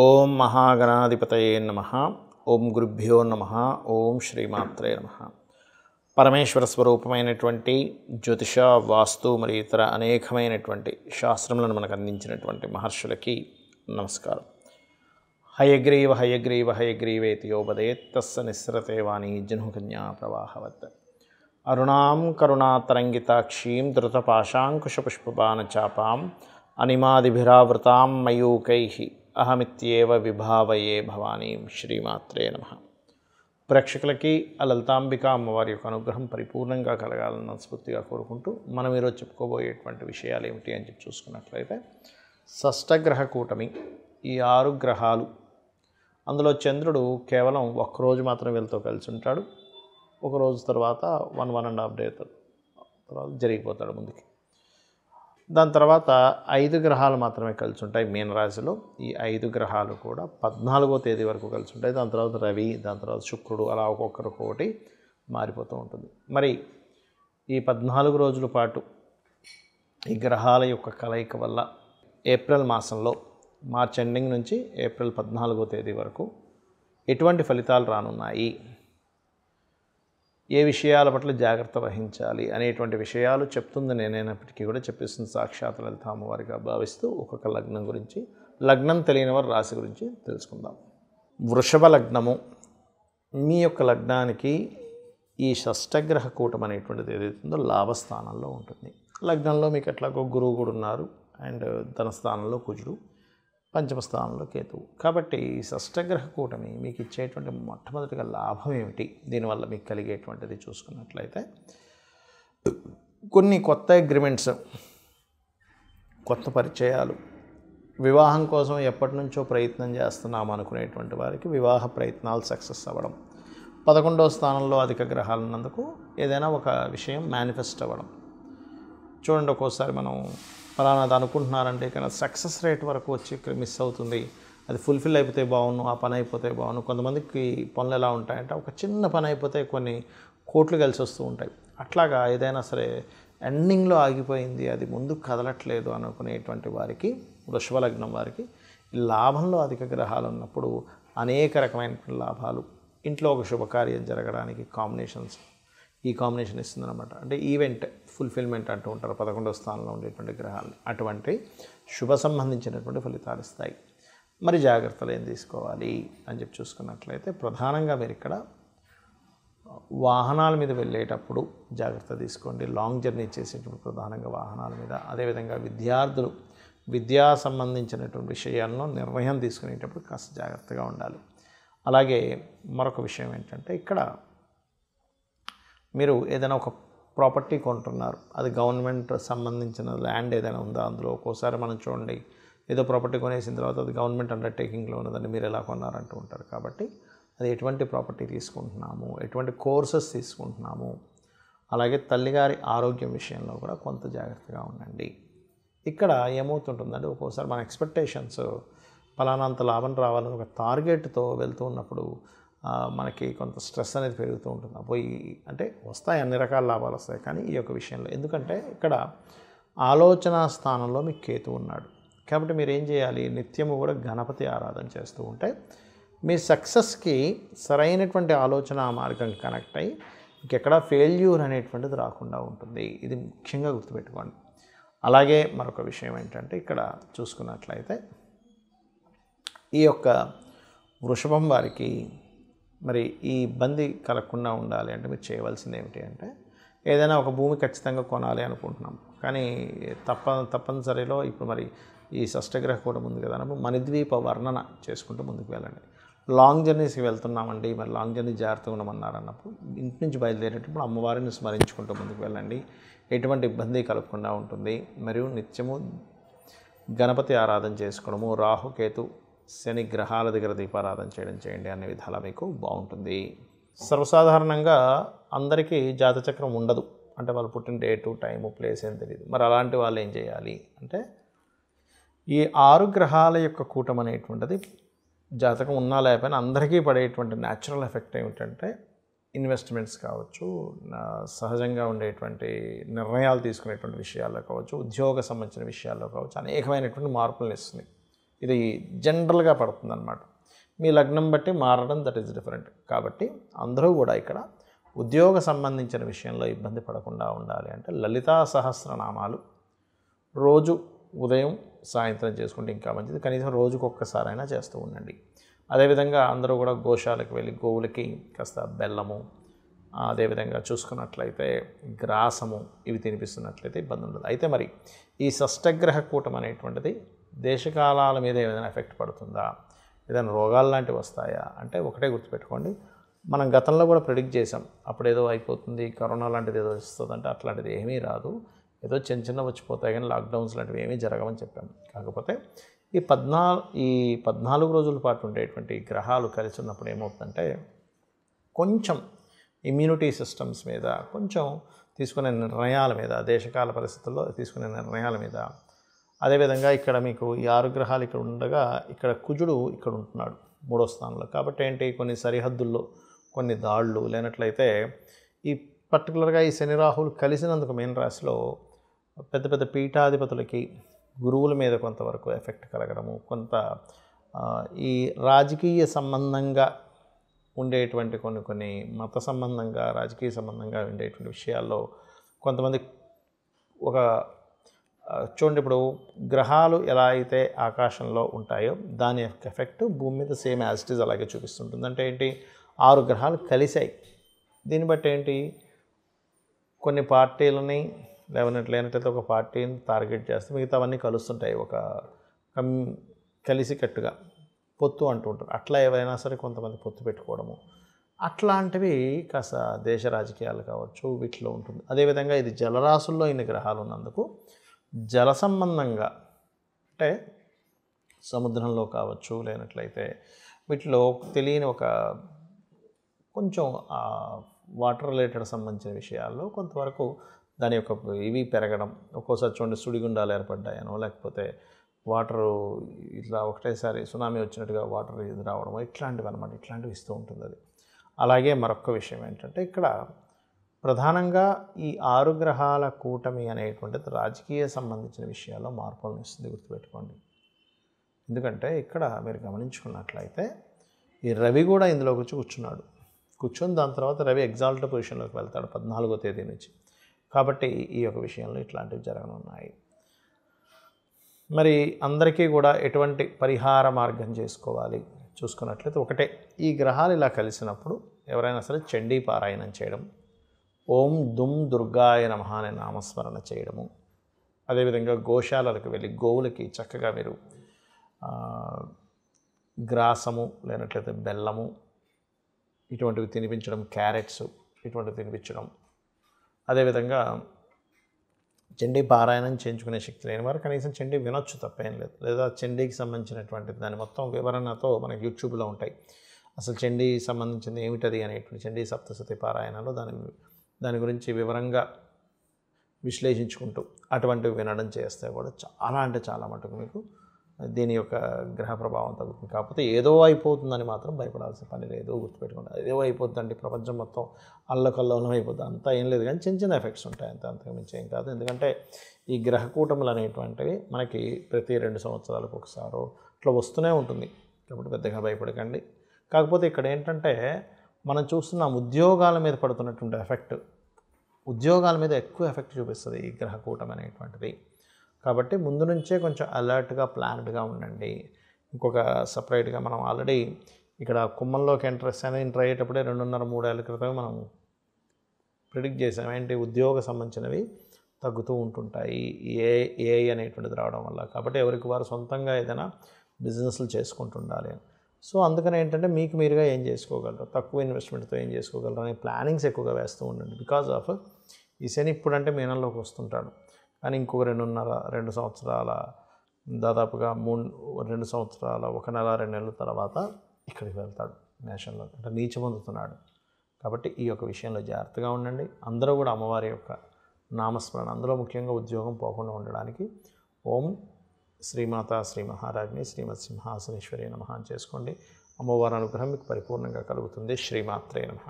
ఓం మహాగణాధిపతయే నమః. ఓం గురుభ్యో నమః. ఓం శ్రీమాత్రే నమః. పరమేశ్వర స్వరూపమైనటువంటి జ్యోతిష, వాస్తు మరియు ఇతర అనేకమైనటువంటి శాస్త్రములను మనకు అందించినటువంటి మహర్షులకి నమస్కారం. హయగ్రీవ హయగ్రీవ హయగ్రీవేతి యోపదేత్ తస్స నిస్సరతే వాణి జహ్నుకన్యా ప్రవాహవత్. అరుణాం కరుణాతరంగితాక్షీం ధృతపాశాంకుశపుష్పబాణచాపాం అనిమాదిభిరావృతాం మయూకైః అహమిత్యేవ విభావయే భవానీం. శ్రీమాత్రే నమః. ప్రేక్షకులకి ఆ లలితాంబిక అమ్మవారి యొక్క అనుగ్రహం పరిపూర్ణంగా కలగాలని మనస్ఫూర్తిగా కోరుకుంటూ మనం ఈరోజు చెప్పుకోబోయేటువంటి విషయాలు ఏమిటి అని చెప్పి చూసుకున్నట్లయితే, షష్టగ్రహ కూటమి, ఈ 6 గ్రహాలు, అందులో చంద్రుడు కేవలం ఒక్కరోజు మాత్రం వీళ్ళతో కలిసి ఉంటాడు. ఒక రోజు తర్వాత 1.5 డే తర్వాత జరిగిపోతాడు ముందుకి. దాని తర్వాత 5 గ్రహాలు మాత్రమే కలిసి ఉంటాయి మీనరాశిలో. ఈ 5 గ్రహాలు కూడా 14వ తేదీ వరకు కలిసి ఉంటాయి. దాని తర్వాత రవి, దాని తర్వాత శుక్రుడు, అలా ఒక్కొక్కటి మారిపోతూ ఉంటుంది. మరి ఈ 14 రోజుల పాటు ఈ గ్రహాల యొక్క కలయిక వల్ల ఏప్రిల్ మాసంలో, మార్చ్ ఎండింగ్ నుంచి ఏప్రిల్ 14వ తేదీ వరకు ఎటువంటి ఫలితాలు రానున్నాయి, ఏ విషయాల పట్ల జాగ్రత్త వహించాలి అనేటువంటి విషయాలు చెప్తుంది నేనైనప్పటికీ కూడా చెప్పిస్తుంది సాక్షాత్ లలిత అమ్మవారిగా భావిస్తూ ఒక్కొక్క లగ్నం గురించి, లగ్నం తెలియని వారి రాశి గురించి తెలుసుకుందాం. వృషభ లగ్నము, మీ యొక్క లగ్నానికి ఈ షష్టగ్రహ కూటం అనేటువంటిది ఏదైతుందో లాభస్థానంలో ఉంటుంది. లగ్నంలో మీకు ఎట్లాగో గురువు కూడా ఉన్నారు, అండ్ ధనస్థానంలో కుజుడు, పంచమ స్థానంలో కేతువు. కాబట్టి ఈ షష్టగ్రహ కూటమి మీకు ఇచ్చేటువంటి మొట్టమొదటిగా లాభం ఏమిటి, దీనివల్ల మీకు కలిగేటువంటిది చూసుకున్నట్లయితే, కొన్ని కొత్త అగ్రిమెంట్స్, కొత్త పరిచయాలు, వివాహం కోసం ఎప్పటి నుంచో ప్రయత్నం చేస్తున్నాము అనుకునేటువంటి వారికి వివాహ ప్రయత్నాలు సక్సెస్ అవ్వడం, 11వ స్థానంలో అధిక గ్రహాలు ఉన్నందుకు ఏదైనా ఒక విషయం మేనిఫెస్ట్ అవ్వడం. చూడండి, ఒక్కోసారి మనం ఫలానాది అనుకుంటున్నారంటే కానీ సక్సెస్ రేట్ వరకు వచ్చి మిస్ అవుతుంది. అది ఫుల్ఫిల్ అయిపోతే బాగుండు, ఆ పని అయిపోతే బాగుండు. కొంతమందికి పనులు ఎలా ఉంటాయంటే, ఒక చిన్న పని అయిపోతే కొన్ని కోట్లు కలిసి వస్తూ ఉంటాయి. అట్లాగా ఏదైనా సరే ఎండింగ్లో ఆగిపోయింది, అది ముందుకు కదలట్లేదు అనుకునేటువంటి వారికి, వృషభ లగ్నం వారికి, లాభంలో అధిక గ్రహాలు ఉన్నప్పుడు అనేక రకమైన లాభాలు, ఇంట్లో ఒక శుభకార్యం జరగడానికి కాంబినేషన్స్, ఈ కాంబినేషన్ ఇస్తుందన్నమాట. అంటే ఈవెంట్ ఫుల్ఫిల్మెంట్ అంటూ ఉంటారు 11వ స్థానంలో ఉండేటువంటి గ్రహాలు. అటువంటి శుభ సంబంధించినటువంటి ఫలితాలు ఇస్తాయి. మరి జాగ్రత్తలు ఏం తీసుకోవాలి అని చెప్పి చూసుకున్నట్లయితే, ప్రధానంగా మీరు ఇక్కడ వాహనాల మీద వెళ్ళేటప్పుడు జాగ్రత్త తీసుకోండి. లాంగ్ జర్నీ చేసేటప్పుడు ప్రధానంగా వాహనాల మీద, అదేవిధంగా విద్యార్థులు విద్యా సంబంధించినటువంటి విషయాల్లో నిర్ణయం తీసుకునేటప్పుడు కాస్త జాగ్రత్తగా ఉండాలి. అలాగే మరొక విషయం ఏంటంటే, ఇక్కడ మీరు ఏదైనా ఒక ప్రాపర్టీ కొంటున్నారు, అది గవర్నమెంట్ సంబంధించిన ల్యాండ్ ఏదైనా ఉందా అందులో. ఒక్కోసారి మనం చూడండి, ఏదో ప్రాపర్టీ కొనేసిన తర్వాత అది గవర్నమెంట్ అండర్టేకింగ్లో ఉన్నదని మీరు ఎలా కొన్నారంటూ ఉంటారు. కాబట్టి అది ఎటువంటి ప్రాపర్టీ తీసుకుంటున్నాము, ఎటువంటి కోర్సెస్ తీసుకుంటున్నాము, అలాగే తల్లిగారి ఆరోగ్యం విషయంలో కూడా కొంత జాగ్రత్తగా ఉండండి. ఇక్కడ ఏమవుతుంటుందంటే, ఒక్కోసారి మన ఎక్స్పెక్టేషన్స్ ఫలానంత లాభం రావాలని ఒక టార్గెట్తో వెళ్తూ ఉన్నప్పుడు మనకి కొంత స్ట్రెస్ అనేది పెరుగుతూ ఉంటుంది. పోయి అంటే వస్తాయి, అన్ని రకాల లాభాలు వస్తాయి, కానీ ఈ యొక్క విషయంలో ఎందుకంటే ఇక్కడ ఆలోచన స్థానంలో మీకు కేతు ఉన్నాడు. కాబట్టి మీరు ఏం చేయాలి, నిత్యము కూడా గణపతి ఆరాధన చేస్తూ ఉంటే మీ సక్సెస్కి సరైనటువంటి ఆలోచన మార్గం కనెక్ట్ అయ్యి ఇంకెక్కడా ఫెయిల్యూర్ అనేటువంటిది రాకుండా ఉంటుంది. ఇది ముఖ్యంగా గుర్తుపెట్టుకోండి. అలాగే మరొక విషయం ఏంటంటే, ఇక్కడ చూసుకున్నట్లయితే ఈ యొక్క వృషభం వారికి మరి ఈ ఇబ్బంది కలగకుండా ఉండాలి అంటే మీరు చేయవలసింది ఏమిటి అంటే, ఏదైనా ఒక భూమి ఖచ్చితంగా కొనాలి అనుకుంటున్నాం, కానీ తప్పనిసరిలో ఇప్పుడు మరి ఈ షష్టగ్రహ కూడా ఉంది కదా, మణిద్వీప వర్ణన చేసుకుంటూ ముందుకు వెళ్ళండి. లాంగ్ జర్నీస్కి వెళ్తున్నామండి, మరి లాంగ్ జర్నీ జాగ్రత్తగా ఉండమన్నారు అన్నప్పుడు ఇంటి నుంచి బయలుదేరేటప్పుడు అమ్మవారిని స్మరించుకుంటూ ముందుకు వెళ్ళండి. ఎటువంటి ఇబ్బంది కలగకుండా ఉంటుంది. మరియు నిత్యము గణపతి ఆరాధన చేసుకోవడము, రాహుకేతు శని గ్రహాల దగ్గర దీపారాధన చేయండి. అనే విధాలా మీకు బాగుంటుంది. సర్వసాధారణంగా అందరికీ జాతచక్రం ఉండదు, అంటే వాళ్ళు పుట్టిన డేటు, టైము, ప్లేస్ ఏం తెలియదు. మరి అలాంటి వాళ్ళు ఏం చేయాలి అంటే, ఈ 6 గ్రహాల యొక్క కూటం అనేటువంటిది జాతకం ఉన్నా లేకపోయినా అందరికీ పడేటువంటి న్యాచురల్ ఎఫెక్ట్ ఏమిటంటే, ఇన్వెస్ట్మెంట్స్ కావచ్చు, సహజంగా ఉండేటువంటి నిర్ణయాలు తీసుకునేటువంటి విషయాల్లో కావచ్చు, ఉద్యోగ సంబంధించిన విషయాల్లో కావచ్చు, అనేకమైనటువంటి మార్పులను ఇస్తుంది. ఇది జనరల్గా పడుతుందన్నమాట. మీ లగ్నం బట్టి మారడం దట్ ఈస్ డిఫరెంట్. కాబట్టి అందరూ కూడా ఇక్కడ ఉద్యోగ సంబంధించిన విషయంలో ఇబ్బంది పడకుండా ఉండాలి అంటే లలితా సహస్రనామాలు రోజు ఉదయం సాయంత్రం చేసుకుంటే ఇంకా మంచిది. కనీసం రోజుకు ఒక్కసారైనా చేస్తూ ఉండండి. అదేవిధంగా అందరూ కూడా గోశాలకు వెళ్ళి గోవులకి కాస్త బెల్లము, అదేవిధంగా చూసుకున్నట్లయితే గ్రాసము ఇవి తినిపిస్తున్నట్లయితే ఇబ్బంది ఉండదు. అయితే మరి ఈ షష్టగ్రహ కూటం అనేటువంటిది దేశకాలాల మీద ఏదైనా ఎఫెక్ట్ పడుతుందా, ఏదైనా రోగాలు లాంటివి వస్తాయా అంటే ఒకటే గుర్తుపెట్టుకోండి, మనం గతంలో కూడా ప్రిడిక్ట్ చేసాం. అప్పుడు ఏదో అయిపోతుంది, కరోనా లాంటిది ఏదో వస్తుంది అంటే అట్లాంటిది ఏమీ రాదు, ఏదో చిన్న వచ్చిపోతాయి కానీ లాక్డౌన్స్ లాంటివి ఏమీ జరగమని చెప్పాము. కాకపోతే ఈ 14 రోజుల పాటు ఉండేటువంటి గ్రహాలు కలిసి ఉన్నప్పుడు ఏమవుతుందంటే కొంచెం ఇమ్యూనిటీ సిస్టమ్స్ మీద, కొంచెం తీసుకునే నిర్ణయాల మీద, దేశకాల పరిస్థితుల్లో తీసుకునే నిర్ణయాల మీద, అదేవిధంగా ఇక్కడ మీకు ఈ 6 గ్రహాలు ఇక్కడ ఉండగా ఇక్కడ కుజుడు ఇక్కడ ఉంటున్నాడు 3వ స్థానంలో. కాబట్టి ఏంటి, కొన్ని సరిహద్దుల్లో కొన్ని దాళ్ళు లేనట్లయితే ఈ పర్టికులర్గా ఈ శని రాహువులు కలిసినందుకు మీన రాశిలో పెద్ద పెద్ద పీఠాధిపతులకి గురువుల మీద కొంతవరకు ఎఫెక్ట్ కలగడము, కొంత ఈ రాజకీయ సంబంధంగా ఉండేటువంటి కొన్ని మత సంబంధంగా రాజకీయ సంబంధంగా ఉండేటువంటి విషయాల్లో కొంతమంది ఒక చూడండి, ఇప్పుడు గ్రహాలు ఎలా అయితే ఆకాశంలో ఉంటాయో దాని యొక్క ఎఫెక్ట్ భూమి మీద సేమ్ యాజ్ ఇట్ ఈజ్ అలాగే చూపిస్తుంటుంది. అంటే ఏంటి, 6 గ్రహాలు కలిశాయి. దీన్ని బట్టి ఏంటి, కొన్ని పార్టీలని లేనట్లయితే ఒక పార్టీని టార్గెట్ చేస్తే మిగతావన్నీ కలుస్తుంటాయి, ఒక కలిసికట్టుగా పొత్తు అంటూ ఉంటారు. అట్లా ఏవైనా సరే కొంతమంది పొత్తు పెట్టుకోవడము అట్లాంటివి కాస్త దేశ రాజకీయాలు కావచ్చు వీటిలో ఉంటుంది. అదేవిధంగా ఇది జలరాశుల్లో ఇన్ని గ్రహాలు ఉన్నందుకు జల సంబంధంగా అంటే సముద్రంలో కావచ్చు లేనట్లయితే వీటిలో తెలియని ఒక కొంచెం వాటర్ రిలేటెడ్ సంబంధించిన విషయాల్లో కొంతవరకు దాని యొక్క ఇవి పెరగడం, ఒక్కోసారి చూడండి సుడిగుండాలు ఏర్పడ్డాయనో లేకపోతే వాటరు ఇట్లా ఒకటేసారి సునామీ వచ్చినట్టుగా వాటర్ ఇది రావడమో ఇట్లాంటివి అనమాట, ఇట్లాంటివి ఇస్తూ ఉంటుంది అది. అలాగే మరొక విషయం ఏంటంటే ఇక్కడ ప్రధానంగా ఈ 6 గ్రహాల కూటమి అనేటువంటిది రాజకీయ సంబంధించిన విషయాల్లో మార్పులను ఇస్తుంది, గుర్తుపెట్టుకోండి. ఎందుకంటే ఇక్కడ మీరు గమనించుకున్నట్లయితే ఈ రవి కూడా ఇందులోకి వచ్చి కూర్చొని దాని తర్వాత రవి ఎగ్జాల్ట్ పొజిషన్లోకి వెళ్తాడు 14వ తేదీ నుంచి. కాబట్టి ఈ యొక్క విషయంలో ఇట్లాంటివి జరగనున్నాయి. మరి అందరికీ కూడా ఎటువంటి పరిహార మార్గం చేసుకోవాలి చూసుకున్నట్లయితే ఒకటే, ఈ గ్రహాలు ఇలా కలిసినప్పుడు ఎవరైనా సరే చండీ పారాయణం చేయడం, ఓం దుమ్ దుర్గాయ నమః అనే నామస్మరణ చేయడము, అదేవిధంగా గోశాలలకు వెళ్ళి గోవులకి చక్కగా మీరు గ్రాసము లేనట్లయితే బెల్లము ఇటువంటివి తినిపించడం, క్యారెట్స్ ఇటువంటివి తినిపించడం, అదేవిధంగా చండీ పారాయణం చేయించుకునే శక్తి లేని వారు కనీసం చండీ వినొచ్చు, తప్పేం లేదు. లేదా చండీకి సంబంధించినటువంటిది దాని మొత్తం వివరణతో మనకి యూట్యూబ్లో ఉంటాయి. అసలు చండీ సంబంధించింది ఏమిటది అనేటువంటి చండీ సప్తశతి పారాయణలో దాని గురించి వివరంగా విశ్లేషించుకుంటూ అటువంటివి వినడం చేస్తే కూడా చాలా అంటే చాలా మటుకు మీకు దీని యొక్క గ్రహ ప్రభావం తగ్గుతుంది. కాకపోతే ఏదో అయిపోతుందని మాత్రం భయపడాల్సిన పని లేదు, గుర్తుపెట్టుకోండి. ఏదో అయిపోతుందండి, ప్రపంచం మొత్తం అల్లకల్లోలం అయిపోతుంది అంతా ఏం లేదు, కానీ చిన్న ఎఫెక్ట్స్ ఉంటాయి అంతకు మించి ఏం కాదు. ఎందుకంటే ఈ గ్రహ కూటములు అనేటువంటివి మనకి ప్రతి 2 సంవత్సరాలకు ఒకసారో ఇట్లా వస్తూనే ఉంటుంది. కాబట్టి పెద్దగా భయపడకండి. కాకపోతే ఇక్కడ ఏంటంటే మనం చూస్తున్నాం ఉద్యోగాల మీద పడుతున్నటువంటి ఎఫెక్ట్, ఉద్యోగాల మీద ఎక్కువ ఎఫెక్ట్ చూపిస్తుంది ఈ గ్రహ కూటమి అనేటువంటిది. కాబట్టి ముందు నుంచే కొంచెం అలర్ట్గా ప్లాన్డ్గా ఉండండి. ఇంకొక సపరేట్గా మనం ఆల్రెడీ ఇక్కడ కుంభంలోకి ఎంటర్ అయ్యేటప్పుడే 2.5-3 ఏళ్ళ క్రితమే మనం ప్రిడిక్ట్ చేసాం. ఏంటి, ఉద్యోగ సంబంధించినవి తగ్గుతూ ఉంటుంటాయి ఏఐ అనేటువంటిది రావడం వల్ల. కాబట్టి ఎవరికి వారు సొంతంగా ఏదైనా బిజినెస్లు చేసుకుంటుండాలి. సో అందుకని ఏంటంటే మీకు మీరుగా ఏం చేసుకోగలరు, తక్కువ ఇన్వెస్ట్మెంట్తో ఏం చేసుకోగలరు అనే ప్లానింగ్స్ ఎక్కువగా వేస్తూ ఉండండి. బికాజ్ ఆఫ్ ఈ శని ఇప్పుడంటే మీనంలోకి వస్తుంటాడు, కానీ ఇంకొక 2 సంవత్సరాల దాదాపుగా 2 సంవత్సరాల 1 నెల 2 నెలల తర్వాత ఇక్కడికి వెళ్తాడు మేషంలో, అంటే నీచ పొందుతున్నాడు. కాబట్టి ఈ యొక్క విషయంలో జాగ్రత్తగా ఉండండి. అందరూ కూడా అమ్మవారి యొక్క నామస్మరణ, అందులో ముఖ్యంగా ఉద్యోగం పోకుండా ఉండడానికి ఓం శ్రీమాత శ్రీ మహారాజ్ని శ్రీమత్ సింహాసనేశ్వరి నమః అని చేసుకోండి. అమ్మవారి అనుగ్రహం మీకు పరిపూర్ణంగా కలుగుతుంది. శ్రీమాత్రే నమః.